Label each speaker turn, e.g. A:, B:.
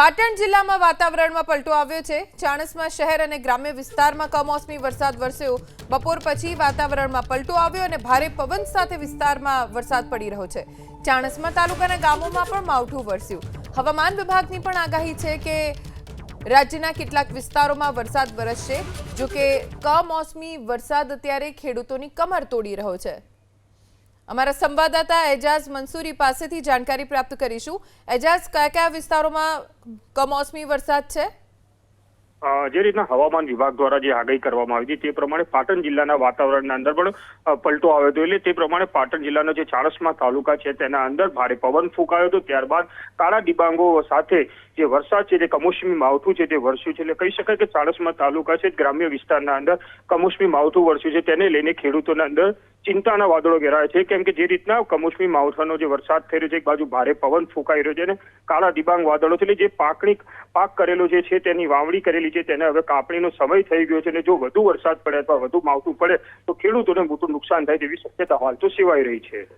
A: પાટણ જિલ્લામાં વાતાવરણમાં પલટો આવ્યો છે। ચાણસ્મા શહેર અને ગ્રામ્ય વિસ્તારમાં કમોસમી વરસાદ વરસ્યો। બપોર પછી વાતાવરણમાં પલટો આવ્યો અને ભારે પવન સાથે વિસ્તારમાં વરસાદ પડી રહ્યો છે। ચાણસ્મા તાલુકાના ગામોમાં પણ માવઠું વરસ્યું। હવામાન વિભાગની પણ આગાહી છે કે રાજ્યના કેટલાક વિસ્તારોમાં વરસાદ વરસશે। જો કે કમોસમી વરસાદ અત્યારે ખેડૂતોની કમર તોડી રહ્યો છે। અમારા સંવાદદાતા એજાઝ મંસૂરી પાસેથી જાણકારી પ્રાપ્ત કરીશું। એજાઝ, કયા કયા વિસ્તારોમાં કમોસમી વરસાદ છે?
B: જે રીતના હવામાન વિભાગ દ્વારા જે આગાહી કરવામાં આવી હતી તે પ્રમાણે પાટણ જિલ્લાના વાતાવરણના અંદર પણ પલટો આવ્યો હતો। એટલે તે પ્રમાણે પાટણ જિલ્લાનો જે ચાણસ્મા તાલુકા છે તેના અંદર ભારે પવન ફૂંકાયો હતો। ત્યારબાદ કાળા ડિબાંગો સાથે જે વરસાદ છે તે કમોસમી માવઠું છે તે વરસ્યું છે। એટલે કહી શકાય કે ચાણસ્મા તાલુકા છે ગ્રામ્ય વિસ્તારના અંદર કમોસમી માવઠું વરસ્યું છે। તેને લઈને ખેડૂતોના અંદર ચિંતાના વાદળો ઘેરાયા છે, કેમ કે જે રીતના કમોસમી માવઠાનો જે વરસાદ થઈ રહ્યો છે, એક બાજુ ભારે પવન ફૂંકાઈ રહ્યો છે અને કાળા ડિબાંગ વાદળો છે, એટલે જે પાક કરેલો જે છે તેની વાવણી કરેલી છે તેને હવે કાપણીનો સમય થઈ ગયો છે અને જો વધુ વરસાદ પડે અથવા વધુ માવઠું પડે તો ખેડૂતોને મોટું નુકસાન થાય તેવી શક્યતા હાલ તો સેવાઈ રહી છે।